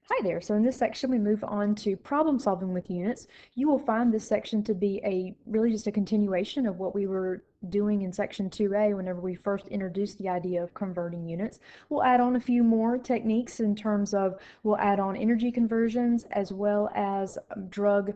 Hi there. So in this section, we move on to problem solving with units. You will find this section to be really just a continuation of what we were doing in section 2A whenever we first introduced the idea of converting units. We'll add on a few more techniques in terms of we'll add on energy conversions as well as drug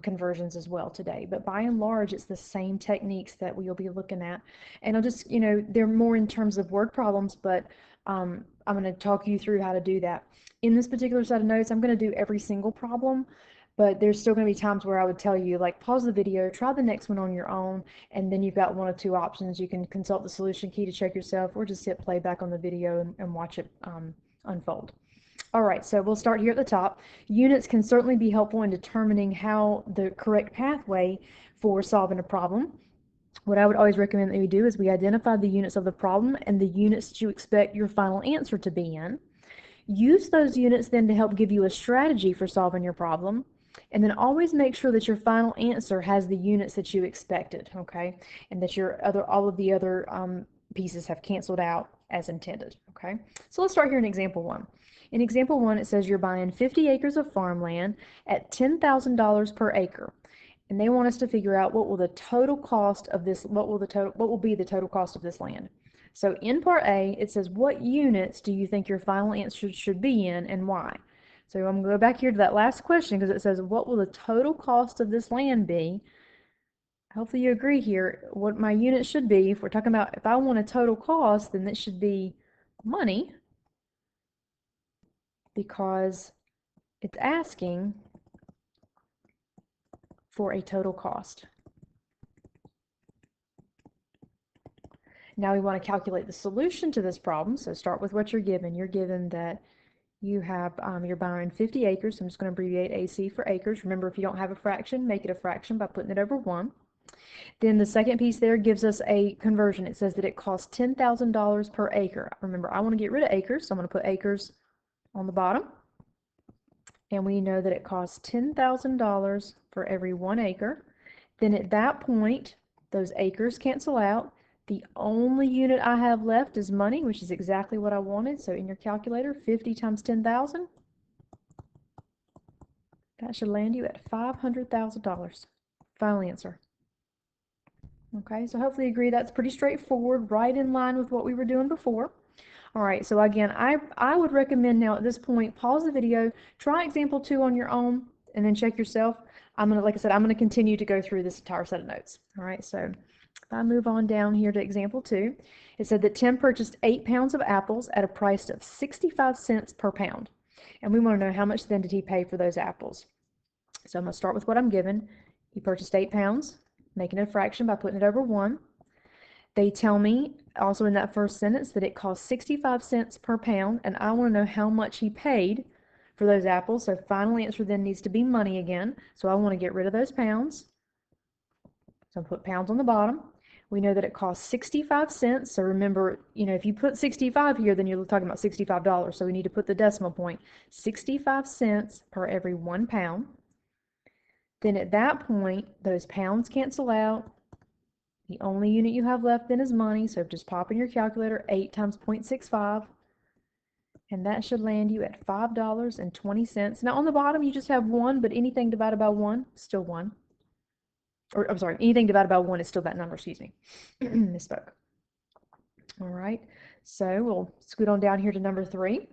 conversions as well today. But by and large, it's the same techniques that we'll be looking at. And I'll just, they're more in terms of word problems, but I'm going to talk you through how to do that. In this particular set of notes, I'm going to do every single problem, but there's still going to be times where I would tell you, like, pause the video, try the next one on your own, and then you've got one of two options. You can consult the solution key to check yourself, or just hit play back on the video and watch it unfold. All right, so we'll start here at the top. Units can certainly be helpful in determining how the correct pathway for solving a problem. What I would always recommend that we do is we identify the units of the problem and the units that you expect your final answer to be in. Use those units then to help give you a strategy for solving your problem. And then always make sure that your final answer has the units that you expected, okay? And that all of the other pieces have canceled out as intended, okay? So let's start here in example one. In example one, it says you're buying 50 acres of farmland at $10,000 per acre. And they want us to figure out what will the total cost of this, what will be the total cost of this land. So in part A, it says, what units do you think your final answer should be in and why? So I'm going to go back here to that last question because it says, what will the total cost of this land be? Hopefully you agree here what my unit should be. If we're talking about if I want a total cost, then it should be money because it's asking for a total cost. Now we want to calculate the solution to this problem. So start with what you're given. You're given that you're buying 50 acres. So I'm just going to abbreviate AC for acres. Remember, if you don't have a fraction, make it a fraction by putting it over 1. Then the second piece there gives us a conversion. It says that it costs $10,000 per acre. Remember, I want to get rid of acres, so I'm going to put acres on the bottom. And we know that it costs $10,000 for every 1 acre. Then at that point, those acres cancel out. The only unit I have left is money, which is exactly what I wanted. So in your calculator, 50 times 10,000, that should land you at $500,000. Final answer. Okay, so hopefully you agree that's pretty straightforward, right in line with what we were doing before. All right, so again, I would recommend now at this point, pause the video, try example 2 on your own, and then check yourself. Like I said, I'm gonna continue to go through this entire set of notes. All right, so if I move on down here to example 2, it said that Tim purchased 8 pounds of apples at a price of 65 cents per pound. And we want to know how much then did he pay for those apples. So I'm going to start with what I'm given. He purchased 8 pounds, making it a fraction by putting it over 1. They tell me also in that first sentence that it costs 65 cents per pound, and I want to know how much he paid for those apples. So final answer then needs to be money again. So I want to get rid of those pounds. So I'll put pounds on the bottom. We know that it costs 65 cents. So remember, if you put 65 here, then you're talking about $65. So we need to put the decimal point. 65 cents per every 1 pound. Then at that point, those pounds cancel out. The only unit you have left then is money. So just pop in your calculator, 8 times 0.65. And that should land you at $5.20. Now on the bottom, you just have 1, but anything divided by 1, still 1. Or I'm sorry, anything divided by 1 is still that number, excuse me. Misspoke. All right, so we'll scoot on down here to number 3.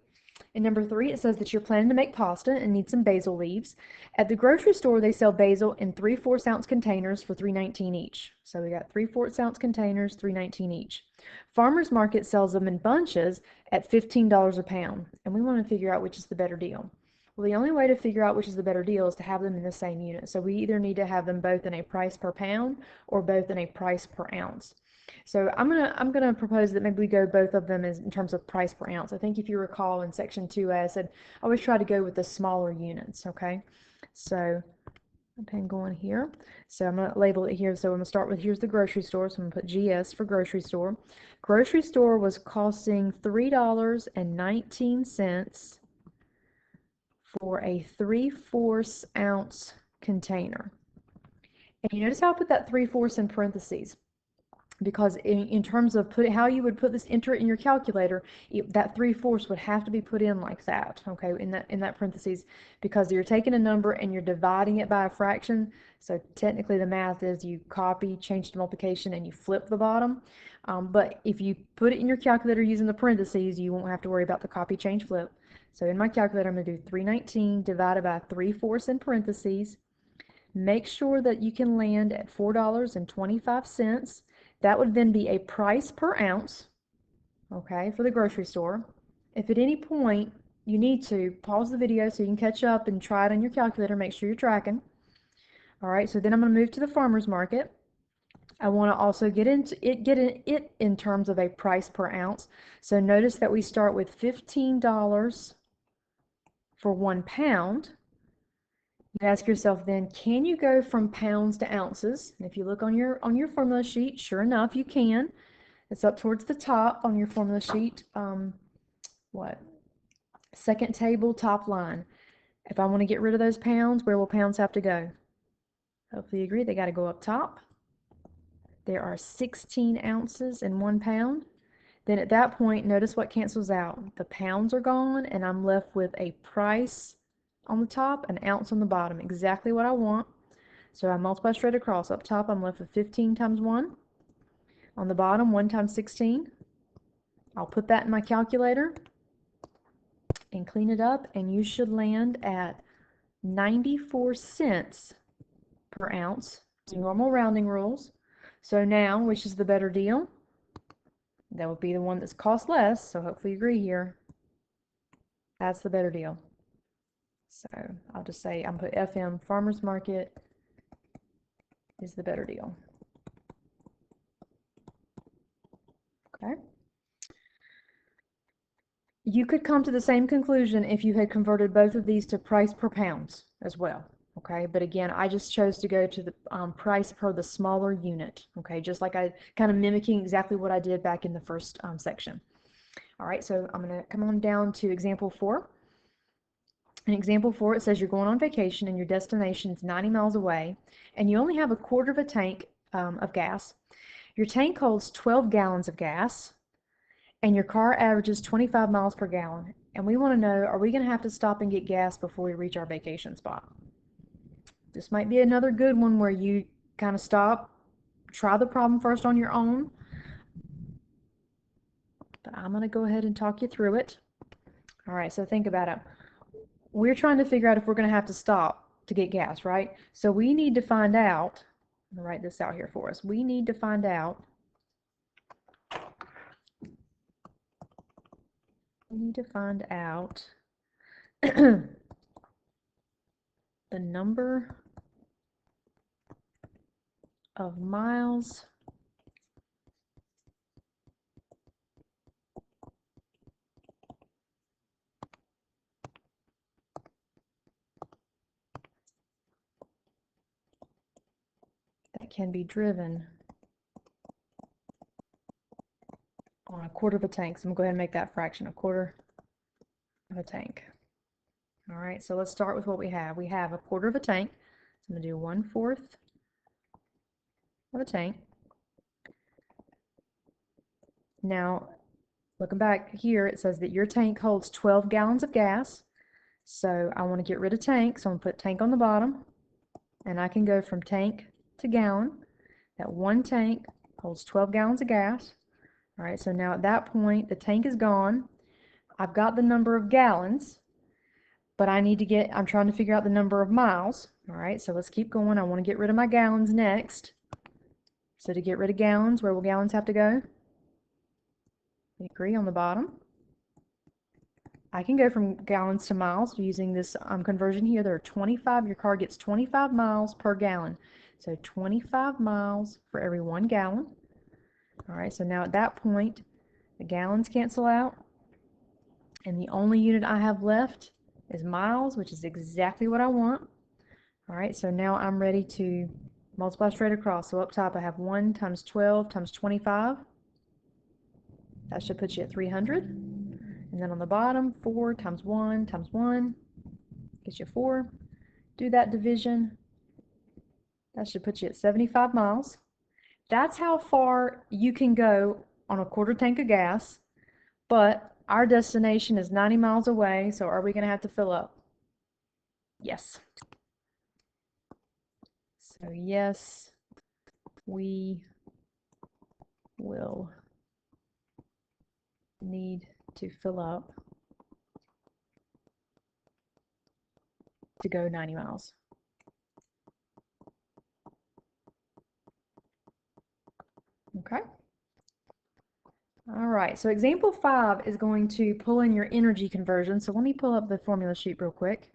In number 3, it says that you're planning to make pasta and need some basil leaves. At the grocery store, they sell basil in 3/4 ounce containers for $3.19 each. So we got 3/4 ounce containers, $3.19 each. Farmers Market sells them in bunches at $15 a pound, and we want to figure out which is the better deal. Well, the only way to figure out which is the better deal is to have them in the same unit. So we either need to have them both in a price per pound or both in a price per ounce. So I'm gonna propose that maybe we go both of them in terms of price per ounce. I think if you recall in section 2, I said I always try to go with the smaller units. Okay, so pen going here. So I'm gonna label it here. So I'm gonna start with here's the grocery store. So I'm gonna put GS for grocery store. Grocery store was costing $3.19 for a 3/4 ounce container. And you notice how I put that 3/4 in parentheses. because in terms of how you would put this, enter it in your calculator, that 3/4 would have to be put in like that, okay, in that parentheses, because you're taking a number and you're dividing it by a fraction. So technically the math is you copy, change to multiplication, and you flip the bottom. But if you put it in your calculator using the parentheses, you won't have to worry about the copy, change, flip. So in my calculator, I'm going to do 319 divided by 3/4 in parentheses. Make sure that you can land at $4.25. That would then be a price per ounce, okay, for the grocery store. If at any point you need to, pause the video so you can catch up and try it on your calculator, make sure you're tracking. All right, so then I'm going to move to the farmer's market. I want to also get it in terms of a price per ounce. So notice that we start with $15 for 1 pound. You ask yourself then, can you go from pounds to ounces? And if you look on your formula sheet, sure enough, you can. It's up towards the top on your formula sheet. Second table, top line. If I want to get rid of those pounds, where will pounds have to go? Hopefully you agree, they got to go up top. There are 16 ounces in 1 pound. Then at that point, notice what cancels out. The pounds are gone, and I'm left with a price on the top, an ounce on the bottom, exactly what I want. So I multiply straight across. Up top, I'm left with 15 times 1. On the bottom, 1 times 16. I'll put that in my calculator and clean it up, and you should land at 94 cents per ounce. Normal rounding rules. So now, which is the better deal? That would be the one that's cost less, so hopefully you agree here. That's the better deal. So I'll just say, I'm put FM, farmer's market is the better deal. Okay. You could come to the same conclusion if you had converted both of these to price per pounds as well. Okay, but again, I just chose to go to the price per the smaller unit. Okay, just like I kind of mimicking exactly what I did back in the first section. All right, so I'm going to come on down to example 4. In example 4, it says you're going on vacation and your destination is 90 miles away, and you only have a quarter of a tank of gas. Your tank holds 12 gallons of gas, and your car averages 25 miles per gallon. And we want to know, are we going to have to stop and get gas before we reach our vacation spot? This might be another good one where you kind of stop, try the problem first on your own. But I'm going to go ahead and talk you through it. All right, so think about it. We're trying to figure out if we're going to have to stop to get gas, right? So we need to find out, I'm going to write this out here for us. We need to find out, the number of miles that can be driven on a quarter of a tank. So I'm going to go ahead and make that fraction, a quarter of a tank. All right, so let's start with what we have. We have a quarter of a tank. So I'm going to do 1/4 of a tank. Now, looking back here, it says that your tank holds 12 gallons of gas. So I want to get rid of tank, so I'm going to put tank on the bottom. And I can go from tank to gallon. That one tank holds 12 gallons of gas. All right, so now at that point, the tank is gone. I've got the number of gallons, but I'm trying to figure out the number of miles. All right, so let's keep going. I want to get rid of my gallons next. So to get rid of gallons, where will gallons have to go? We agree on the bottom. I can go from gallons to miles using this conversion here. There are 25, your car gets 25 miles per gallon. So 25 miles for every 1 gallon. All right, so now at that point, the gallons cancel out. And the only unit I have left is miles, which is exactly what I want. All right, so now I'm ready to multiply straight across. So up top I have 1 times 12 times 25. That should put you at 300. And then on the bottom, 4 times 1 times 1 gets you 4. Do that division. That should put you at 75 miles. That's how far you can go on a quarter tank of gas, but our destination is 90 miles away, so are we going to have to fill up? Yes. So yes, we will need to fill up to go 90 miles. Okay. All right, so example 5 is going to pull in your energy conversion. So let me pull up the formula sheet real quick.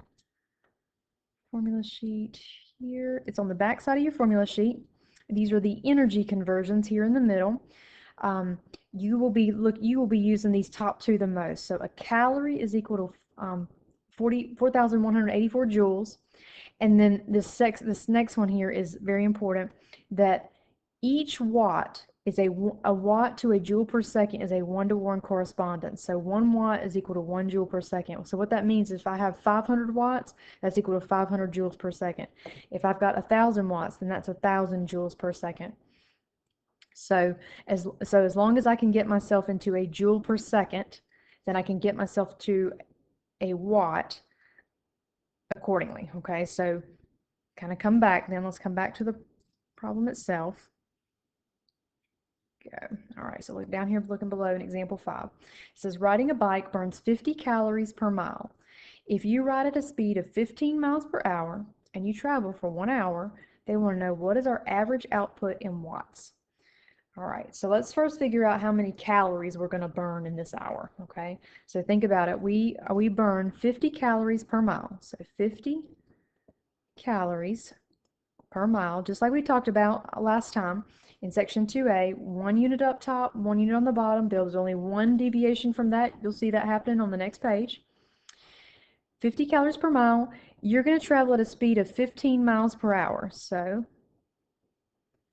Formula sheet here. It's on the back side of your formula sheet. These are the energy conversions here in the middle. You will be using these top two the most. So a calorie is equal to 4,184 joules. And then this next one here is very important, that each watt is a watt to a joule per second is a 1-to-1 correspondence. So 1 watt is equal to 1 joule per second. So what that means is if I have 500 watts, that's equal to 500 joules per second. If I've got 1,000 watts, then that's 1,000 joules per second. So as long as I can get myself into a joule per second, then I can get myself to a watt accordingly. Okay, so kind of come back then. Let's come back to the problem itself. Go. All right, so look down here, looking below in example 5. It says riding a bike burns 50 calories per mile. If you ride at a speed of 15 miles per hour and you travel for 1 hour, they want to know what is our average output in watts. All right, so let's first figure out how many calories we're going to burn in this hour, okay? So think about it. We burn 50 calories per mile. So 50 calories per mile, just like we talked about last time in section 2A, 1 unit up top, 1 unit on the bottom. There's only 1 deviation from that. You'll see that happening on the next page. 50 calories per mile. You're going to travel at a speed of 15 miles per hour. So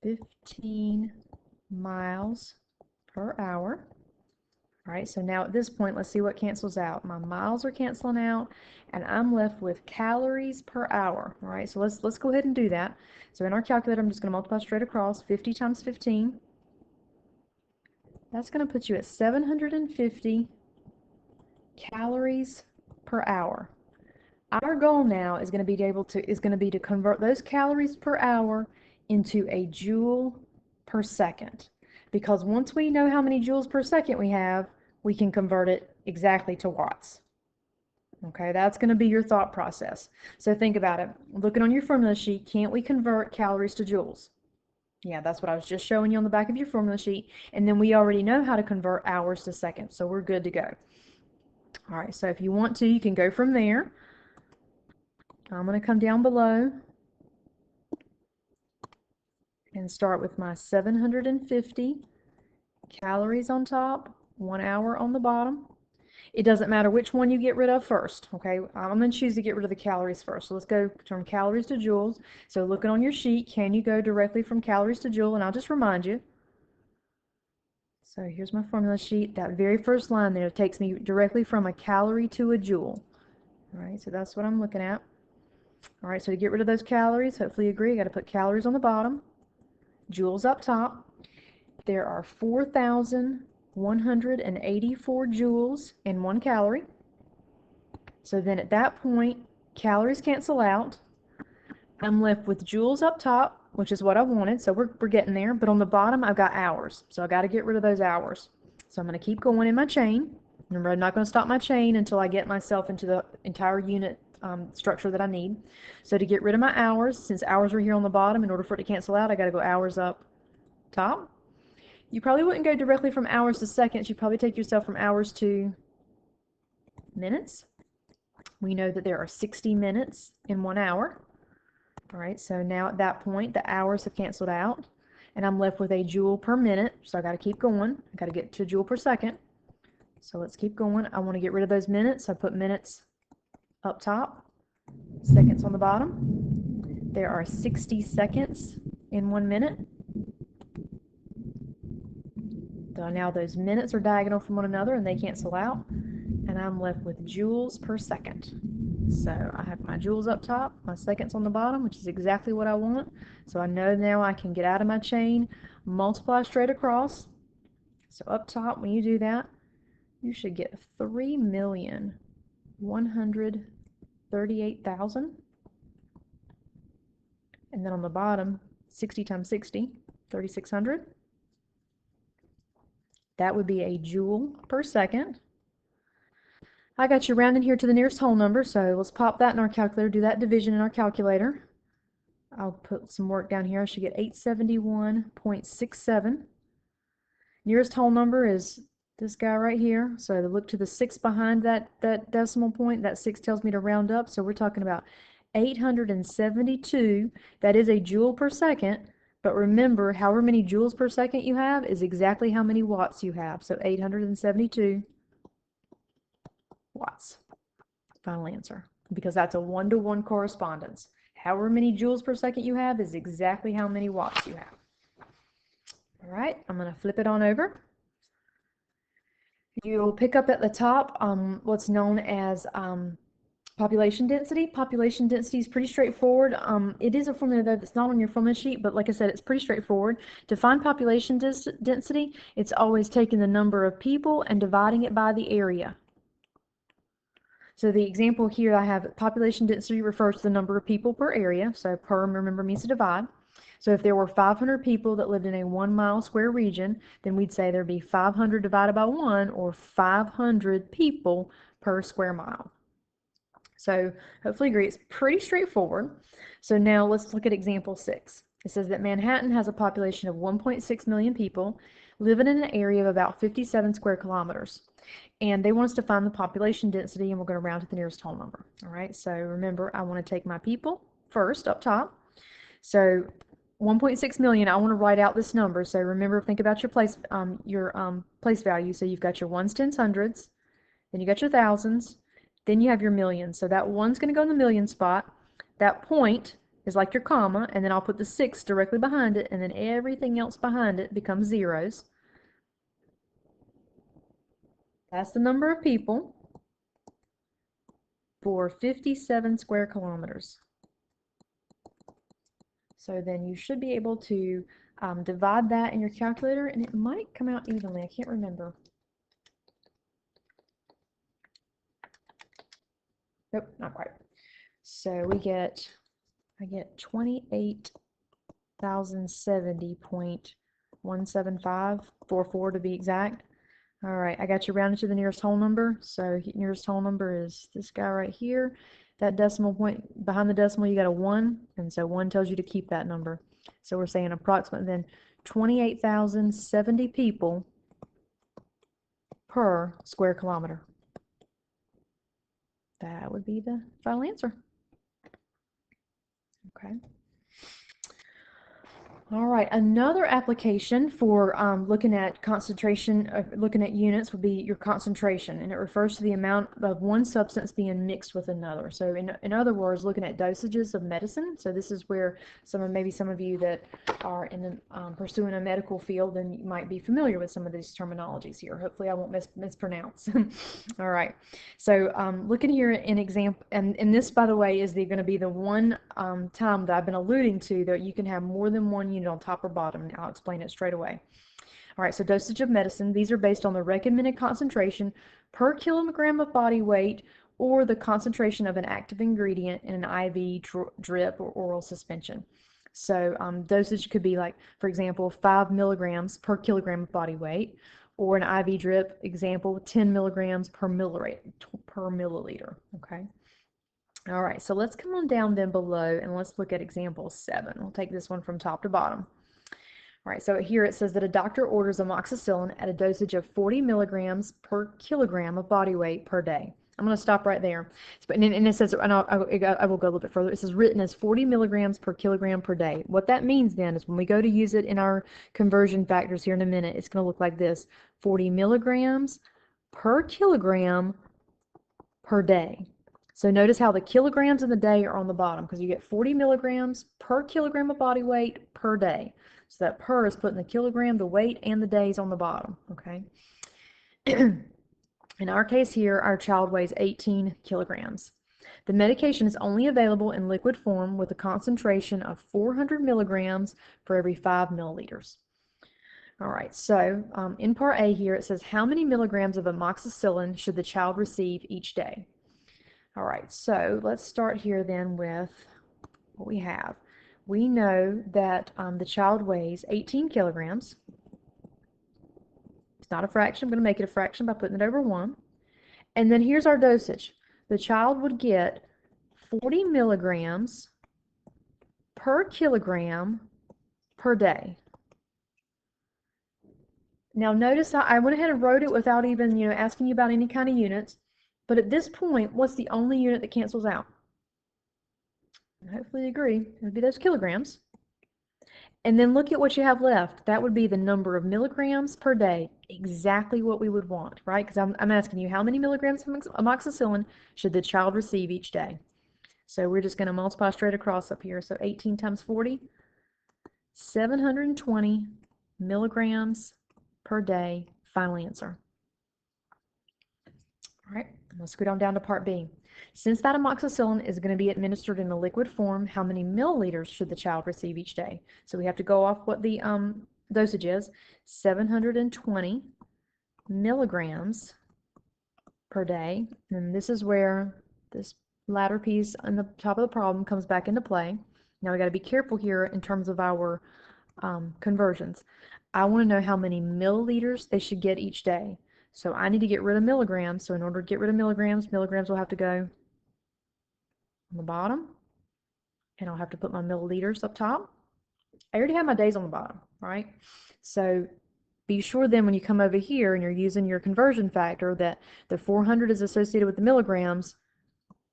15 miles per hour. All right, so now at this point, let's see what cancels out. My miles are canceling out, and I'm left with calories per hour. All right, so let's go ahead and do that. So in our calculator, I'm just going to multiply straight across. 50 times 15. That's going to put you at 750 calories per hour. Our goal now is going to be to convert those calories per hour into a joule per second. Because once we know how many joules per second we have, we can convert it exactly to watts. Okay, that's going to be your thought process. So think about it. Looking on your formula sheet, can't we convert calories to joules? Yeah, that's what I was just showing you on the back of your formula sheet. And then we already know how to convert hours to seconds, so we're good to go. All right, so if you want to, you can go from there. I'm going to come down below and start with my 750 calories on top, 1 hour on the bottom. It doesn't matter which one you get rid of first, okay? I'm going to choose to get rid of the calories first. So let's go from calories to joules. So looking on your sheet, can you go directly from calories to joule? And I'll just remind you. So here's my formula sheet. That very first line there takes me directly from a calorie to a joule. All right, so that's what I'm looking at. All right, so to get rid of those calories, hopefully you agree, I got to put calories on the bottom, joules up top. There are 4,184 joules in 1 calorie. So then at that point, calories cancel out. I'm left with joules up top, which is what I wanted, so we're getting there. But on the bottom, I've got hours, so I got to get rid of those hours. So I'm going to keep going in my chain. Remember, I'm not going to stop my chain until I get myself into the entire unit structure that I need. So to get rid of my hours, since hours are here on the bottom, in order for it to cancel out, I got to go hours up top. You probably wouldn't go directly from hours to seconds. You'd probably take yourself from hours to minutes. We know that there are 60 minutes in 1 hour. All right, so now at that point, the hours have canceled out, and I'm left with a joule per minute. So I got to keep going. I got to get to joule per second. So let's keep going. I want to get rid of those minutes. So I put minutes up top, seconds on the bottom. There are 60 seconds in 1 minute. So now those minutes are diagonal from one another and they cancel out, and I'm left with joules per second. So I have my joules up top, my seconds on the bottom, which is exactly what I want. So I know now I can get out of my chain. multiply straight across. So up top, when you do that, you should get 3,138,000. And then on the bottom, 60 times 60, 3,600. That would be a joule per second. I got you rounding here to the nearest whole number, so let's pop that in our calculator, do that division in our calculator. I'll put some work down here. I should get 871.67. Nearest whole number is this guy right here. So to look to the 6 behind that decimal point, that 6 tells me to round up. So we're talking about 872. That is a joule per second. But remember, however many joules per second you have is exactly how many watts you have. So 872 watts. Final answer. Because that's a 1-to-1 correspondence. However many joules per second you have is exactly how many watts you have. All right, I'm going to flip it on over. You'll pick up at the top what's known as population density. Population density is pretty straightforward. It is a formula though that's not on your formula sheet, but like I said, it's pretty straightforward. To find population density, it's always taking the number of people and dividing it by the area. So the example here I have, population density refers to the number of people per area. So per, remember, means to divide. So if there were 500 people that lived in a 1 mile square region, then we'd say there'd be 500 divided by 1, or 500 people per square mile. So hopefully you agree, it's pretty straightforward. So now let's look at example 6. It says that Manhattan has a population of 1.6 million people living in an area of about 57 square kilometers. And they want us to find the population density, and we're going to round to the nearest whole number. All right, so remember, I want to take my people first up top. So 1.6 million, I want to write out this number. So remember, think about your place value. So you've got your ones, tens, hundreds, then you got your thousands, then you have your millions. So that one's going to go in the million spot. That point is like your comma, and then I'll put the 6 directly behind it, and then everything else behind it becomes zeros. That's the number of people for 57 square kilometers. So then you should be able to divide that in your calculator, and it might come out evenly. I can't remember. Nope, not quite. So I get 28,070.17544 to be exact. All right, I got you rounded to the nearest whole number. So nearest whole number is this guy right here. That decimal point, behind the decimal, you got a 1, and so 1 tells you to keep that number. So we're saying approximately then 28,070 people per square kilometer. That would be the final answer. Okay. All right, another application for looking at concentration, looking at units would be your concentration, and it refers to the amount of one substance being mixed with another. So in other words, looking at dosages of medicine. So this is where maybe some of you that are in the, pursuing a medical field, then you might be familiar with some of these terminologies here. Hopefully I won't mispronounce. All right, so looking here in example, and this, by the way, is going to be the one time that I've been alluding to that you can have more than one unit on top or bottom, and I'll explain it straight away. All right, so dosage of medicine, these are based on the recommended concentration per kilogram of body weight or the concentration of an active ingredient in an IV drip or oral suspension. So dosage could be like, for example, 5 milligrams per kilogram of body weight, or an IV drip, example, 10 milligrams per milliliter, okay? All right, so let's come on down then below and let's look at example 7. We'll take this one from top to bottom. All right, so here it says that a doctor orders amoxicillin at a dosage of 40 milligrams per kilogram of body weight per day. I'm going to stop right there. And it says, and I will go a little bit further, it says written as 40 milligrams per kilogram per day. What that means then is when we go to use it in our conversion factors here in a minute, it's going to look like this: 40 milligrams per kilogram per day. So notice how the kilograms in the day are on the bottom, because you get 40 milligrams per kilogram of body weight per day. So that per is putting the kilogram, the weight, and the days on the bottom, okay? In our case here, our child weighs 18 kilograms. The medication is only available in liquid form with a concentration of 400 milligrams for every 5 milliliters. All right, so in part A here, it says how many milligrams of amoxicillin should the child receive each day? All right, so let's start here then with what we have. We know that the child weighs 18 kilograms. It's not a fraction. I'm going to make it a fraction by putting it over 1. And then here's our dosage. The child would get 40 milligrams per kilogram per day. Now notice I went ahead and wrote it without even, asking you about any kind of units. But at this point, what's the only unit that cancels out? And hopefully you agree. It would be those kilograms. And then look at what you have left. That would be the number of milligrams per day. Exactly what we would want, right? Because I'm asking you how many milligrams of amoxicillin should the child receive each day? So we're just going to multiply straight across up here. So 18 times 40, 720 milligrams per day. Final answer. All right, let's go down to part B. Since that amoxicillin is going to be administered in a liquid form, how many milliliters should the child receive each day? So we have to go off what the dosage is, 720 milligrams per day. And this is where this latter piece on the top of the problem comes back into play. Now we got to be careful here in terms of our conversions. I want to know how many milliliters they should get each day. So I need to get rid of milligrams. So in order to get rid of milligrams, milligrams will have to go on the bottom. And I'll have to put my milliliters up top. I already have my days on the bottom, right? So be sure then when you come over here and you're using your conversion factor that the 400 is associated with the milligrams.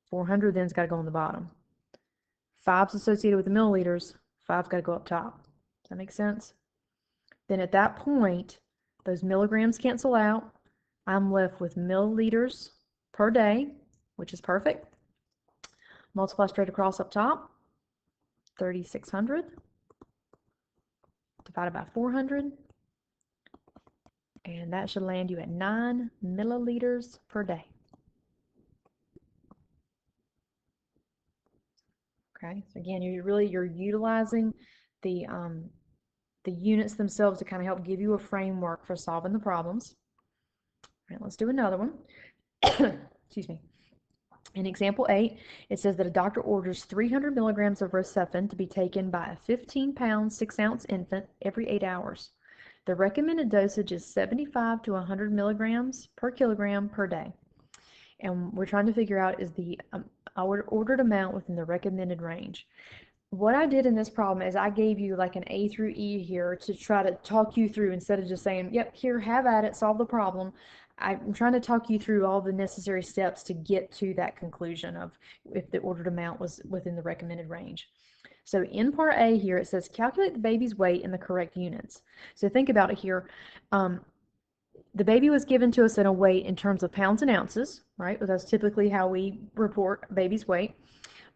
400 then's got to go on the bottom. 5's associated with the milliliters. 5's got to go up top. Does that make sense? Then at that point, those milligrams cancel out. I'm left with milliliters per day, which is perfect. Multiply straight across up top. 3,600 divided by 400. And that should land you at 9 milliliters per day. Okay, so again, you're utilizing the units themselves to kind of help give you a framework for solving the problems. All right, let's do another one. Excuse me. In example 8, it says that a doctor orders 300 milligrams of Rocephin to be taken by a 15-pound, 6-ounce infant every 8 hours. The recommended dosage is 75 to 100 milligrams per kilogram per day. And we're trying to figure out is the ordered amount within the recommended range. What I did in this problem is I gave you like an A through E here to try to talk you through instead of just saying, yep, here, have at it, solve the problem. I'm trying to talk you through all the necessary steps to get to that conclusion of if the ordered amount was within the recommended range. So in part A here, it says calculate the baby's weight in the correct units. So think about it here. The baby was given to us in a weight in terms of pounds and ounces, right? But that's typically how we report a baby's weight.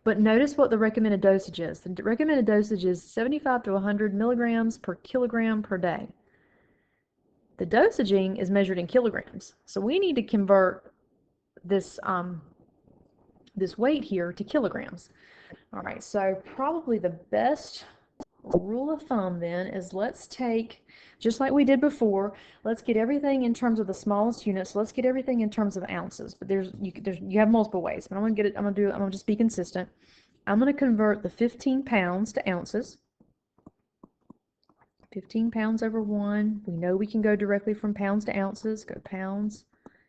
But notice what the recommended dosage is. The recommended dosage is 75 to 100 milligrams per kilogram per day. The dosaging is measured in kilograms. So we need to convert this, this weight here to kilograms. All right, so probably the best rule of thumb then is let's take, just like we did before, let's get everything in terms of the smallest units. Let's get everything in terms of ounces. But you have multiple ways. But I'm gonna just be consistent. I'm gonna convert the 15 pounds to ounces. 15 pounds over 1. We know we can go directly from pounds to ounces. Go pounds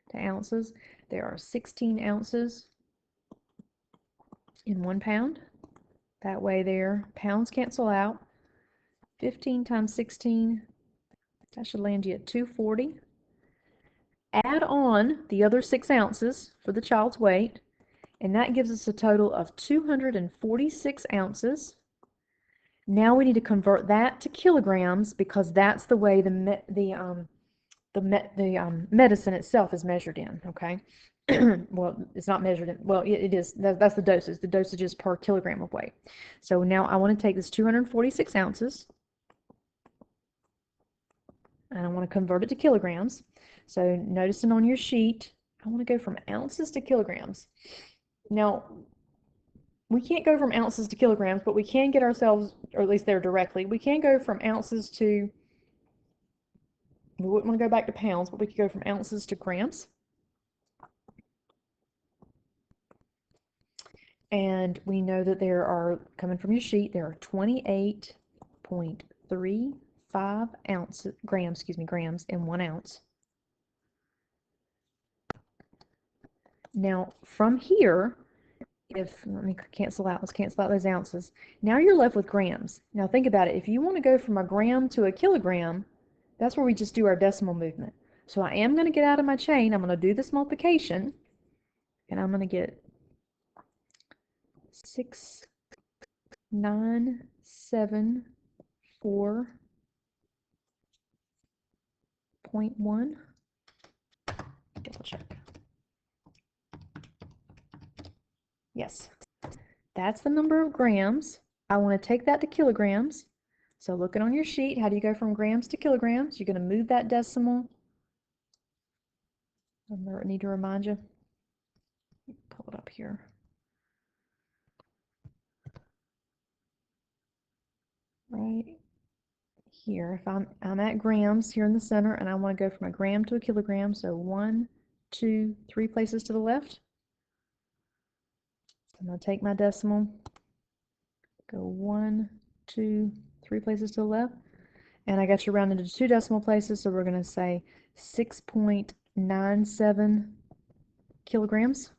to ounces. There are 16 ounces in 1 pound. That way there, pounds cancel out. 15 times 16, that should land you at 240. Add on the other 6 ounces for the child's weight, and that gives us a total of 246 ounces. Now we need to convert that to kilograms because that's the way the medicine itself is measured in, okay? Well, it's not measured in, well, it is, that's the dosage. The dosage is per kilogram of weight. So now I want to take this 246 ounces, and I want to convert it to kilograms. So noticing on your sheet, I want to go from ounces to kilograms. Now, we can't go from ounces to kilograms, but we can get ourselves, or at least there directly, we can go from ounces to We wouldn't want to go back to pounds, but we could go from ounces to grams. And we know that there are, coming from your sheet, there are 28.35 grams in 1 ounce. Now, from here, let me cancel out, let's cancel out those ounces. Now you're left with grams. Now think about it. If you want to go from a gram to a kilogram, that's where we just do our decimal movement. So I am going to get out of my chain. I'm going to do this multiplication, and I'm going to get 6974.1. Double check. Yes, that's the number of grams. I want to take that to kilograms. So looking on your sheet, how do you go from grams to kilograms? You're going to move that decimal. I need to remind you. Pull it up here. Right here. If I'm at grams here in the center, and I want to go from a gram to a kilogram, so 1, 2, 3 places to the left. I'm going to take my decimal, go 1, 2, 3 places to the left, and I got you rounded to 2 decimal places, so we're going to say 6.97 kilograms.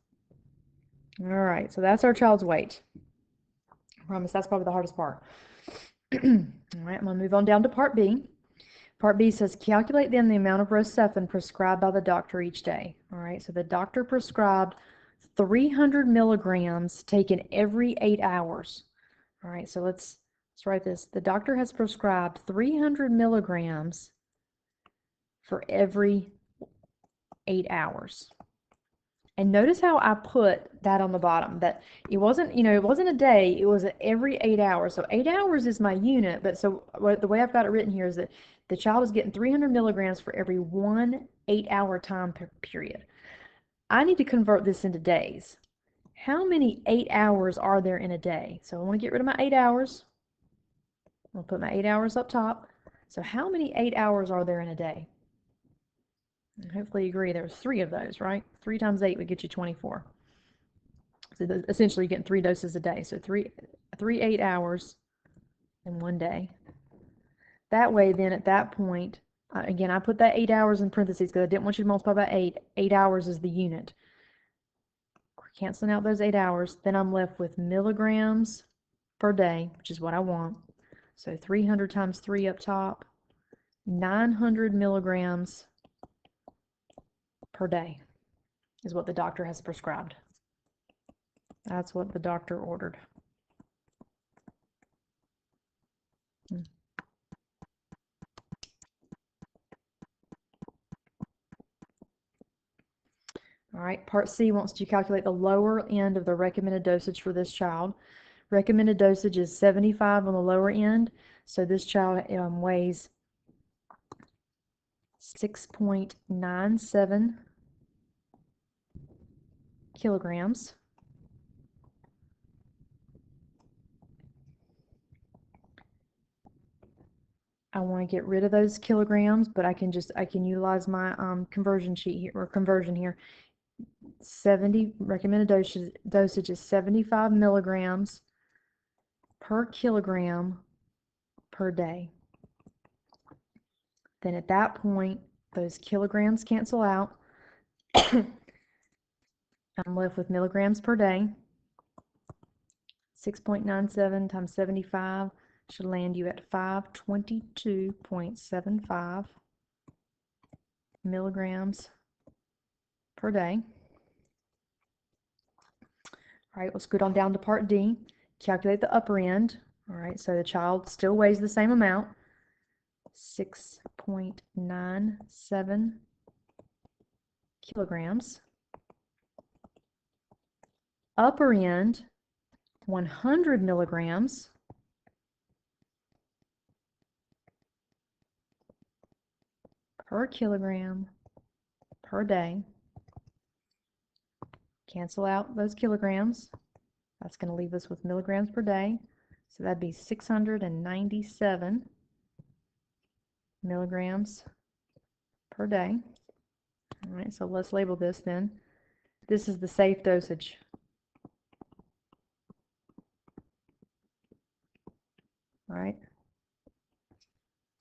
All right, so that's our child's weight. I promise that's probably the hardest part. All right, I'm going to move on down to part B. Part B says, calculate then the amount of Rocephin prescribed by the doctor each day. All right, so the doctor prescribed 300 milligrams taken every 8 hours. All right, so let's write this. The doctor has prescribed 300 milligrams for every 8 hours. And notice how I put that on the bottom, that it wasn't, it wasn't a day, it was every 8 hours. So 8 hours is my unit, but so the way I've got it written here is that the child is getting 300 milligrams for every 1 8-hour time period. I need to convert this into days. How many 8 hours are there in a day? So I want to get rid of my 8 hours. I'll put my 8 hours up top. So how many 8 hours are there in a day? And hopefully you agree there's 3 of those, right? 3 times 8 would get you 24. So essentially you're getting 3 doses a day. So 3 8 hours in 1 day. That way then at that point, again, I put that 8 hours in parentheses because I didn't want you to multiply by 8. 8 hours is the unit. Canceling out those 8 hours, then I'm left with milligrams per day, which is what I want. So 300 times 3 up top, 900 milligrams per day is what the doctor has prescribed. That's what the doctor ordered. All right, part C wants to calculate the lower end of the recommended dosage for this child. Recommended dosage is 75 on the lower end, so this child weighs 6.97 kilograms. I want to get rid of those kilograms, but I can utilize my conversion sheet here, or conversion here. 70 recommended dosage is 75 milligrams per kilogram per day. Then at that point, those kilograms cancel out. I'm left with milligrams per day. 6.97 times 75 should land you at 522.75 milligrams per day. All right, let's go on down to part D. Calculate the upper end. All right, so the child still weighs the same amount, 6.97 kilograms. Upper end, 100 milligrams. Per kilogram per day. Cancel out those kilograms. That's going to leave us with milligrams per day. So that'd be 697 milligrams per day. All right, so let's label this then. This is the safe dosage. All right,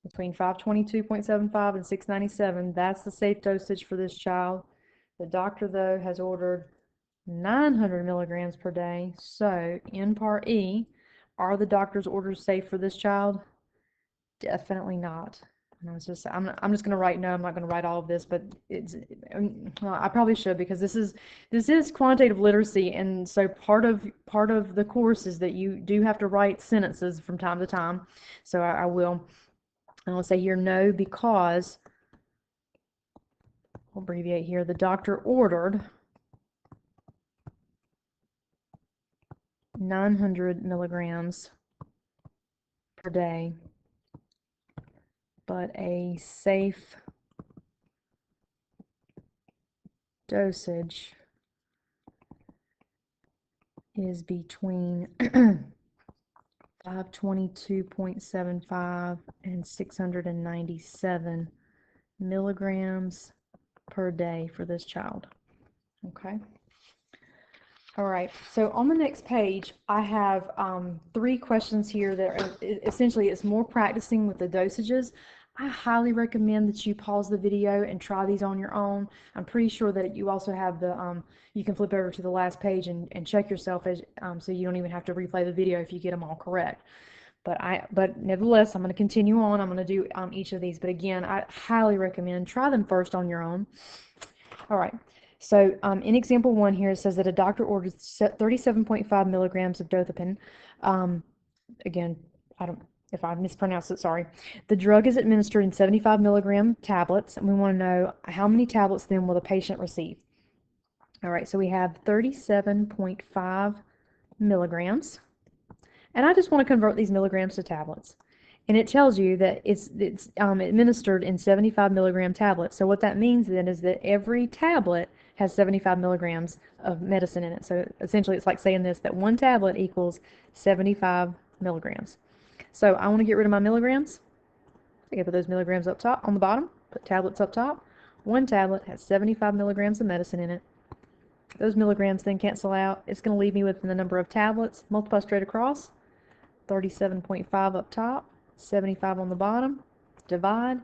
between 522.75 and 697, that's the safe dosage for this child. The doctor, though, has ordered 900 milligrams per day. So in Part E, are the doctor's orders safe for this child? Definitely not. And I'm just going to write no. I'm not going to write all of this, but well, I probably should, because this is quantitative literacy, and so part of the course is that you do have to write sentences from time to time. So I will. And I'll say here no, because I'll abbreviate here. The doctor ordered 900 milligrams per day, but a safe dosage is between 522.75 and 697 milligrams per day for this child. Okay. All right, so on the next page, I have 3 questions here that are essentially, it's more practicing with the dosages. I highly recommend that you pause the video and try these on your own. I'm pretty sure that you also have the, you can flip over to the last page and check yourself, as, so you don't even have to replay the video if you get them all correct. But nevertheless, I'm going to continue on. I'm going to do each of these. But again, I highly recommend try them first on your own. All right. So in example 1 here, it says that a doctor orders 37.5 milligrams of dopapine. Again, if I mispronounced it, sorry. The drug is administered in 75 milligram tablets, and we want to know how many tablets then will the patient receive. All right, so we have 37.5 milligrams. And I just want to convert these milligrams to tablets. And it tells you that it's administered in 75 milligram tablets. So what that means then is that every tablet has 75 milligrams of medicine in it. So essentially it's like saying this, that one tablet equals 75 milligrams. So I want to get rid of my milligrams. I can put those milligrams up top on the bottom, put tablets up top. One tablet has 75 milligrams of medicine in it. Those milligrams then cancel out. It's going to leave me with the number of tablets, multiply straight across, 37.5 up top, 75 on the bottom, divide,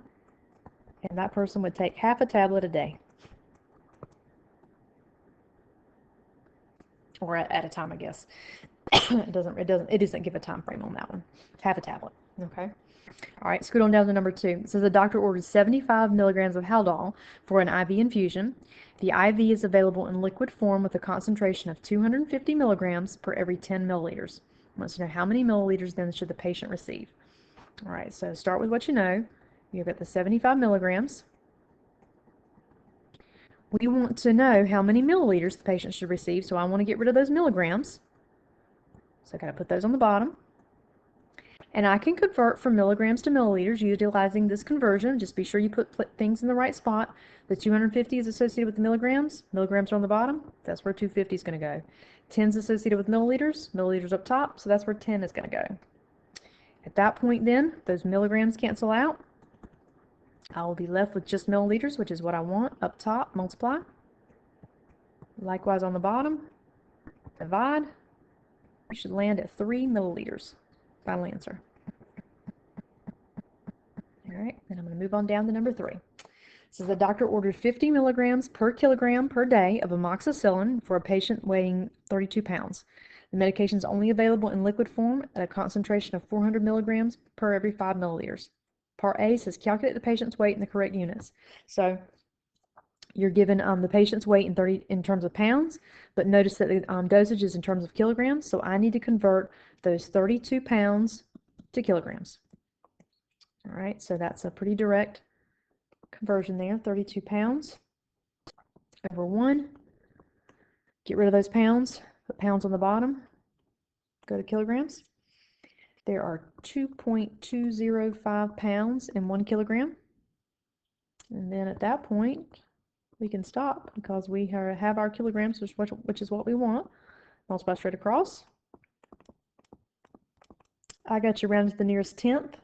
and that person would take half a tablet a day. Or at a time, I guess. It doesn't give a time frame on that one. Half a tablet. Okay. All right, scoot on down to number 2. It says the doctor ordered 75 milligrams of Haldol for an IV infusion. The IV is available in liquid form with a concentration of 250 milligrams per every 10 milliliters. Wants to know how many milliliters then should the patient receive. All right, so start with what you know. You've got the 75 milligrams. We want to know how many milliliters the patient should receive, so I want to get rid of those milligrams. So I got to put those on the bottom. And I can convert from milligrams to milliliters utilizing this conversion. Just be sure you put things in the right spot. The 250 is associated with the milligrams. Milligrams are on the bottom. That's where 250 is going to go. 10 is associated with milliliters. Milliliters up top, so that's where 10 is going to go. At that point then, those milligrams cancel out. I will be left with just milliliters, which is what I want. Up top, multiply. Likewise on the bottom, divide. You should land at 3 milliliters. Final answer. All right, then I'm going to move on down to number 3. It says the doctor ordered 50 milligrams per kilogram per day of amoxicillin for a patient weighing 32 pounds. The medication is only available in liquid form at a concentration of 400 milligrams per every 5 milliliters. Part A says calculate the patient's weight in the correct units. So you're given the patient's weight in terms of pounds, but notice that the dosage is in terms of kilograms. So I need to convert those 32 pounds to kilograms. All right, so that's a pretty direct conversion there. 32 pounds over 1. Get rid of those pounds. Put pounds on the bottom. Go to kilograms. There are 2.205 pounds in 1 kilogram. And then at that point, we can stop because we have our kilograms, which is what we want. Multiply straight across. I got you rounded to the nearest tenth,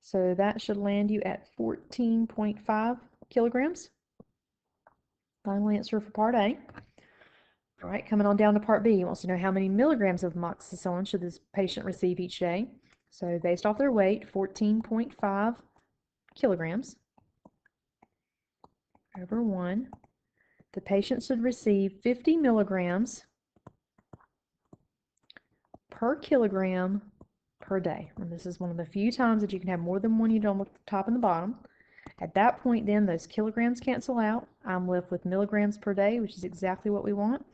so that should land you at 14.5 kilograms. Final answer for part A. All right, coming on down to part B, he wants to know how many milligrams of amoxicillin should this patient receive each day. So based off their weight, 14.5 kilograms over 1. The patient should receive 50 milligrams per kilogram per day. And this is one of the few times that you can have more than one unit on the top and the bottom. At that point, then, those kilograms cancel out. I'm left with milligrams per day, which is exactly what we want.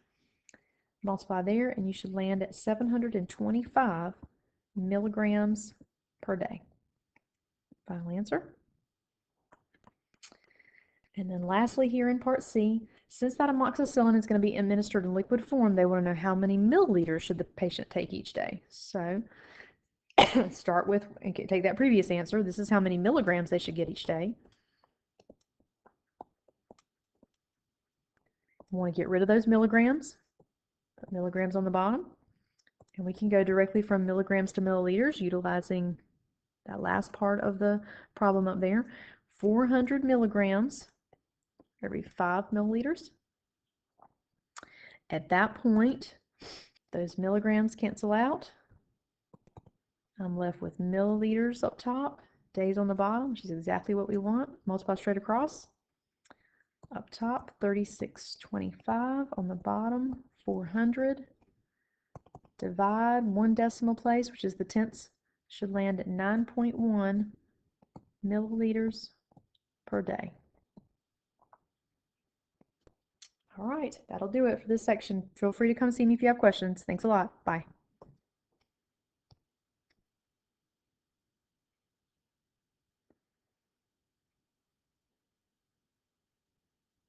Multiply there, and you should land at 725 milligrams per day. Final answer. And then lastly, here in part C, since that amoxicillin is going to be administered in liquid form, they want to know how many milliliters should the patient take each day. So start with, and take that previous answer. This is how many milligrams they should get each day. We want to get rid of those milligrams. Put milligrams on the bottom. And we can go directly from milligrams to milliliters utilizing that last part of the problem up there. 400 milligrams every 5 milliliters. At that point, those milligrams cancel out. I'm left with milliliters up top, days on the bottom, which is exactly what we want. Multiply straight across. Up top, 3625. On the bottom, 400. Divide 1 decimal place, which is the tenths, should land at 9.1 milliliters per day. All right, that'll do it for this section. Feel free to come see me if you have questions. Thanks a lot. Bye.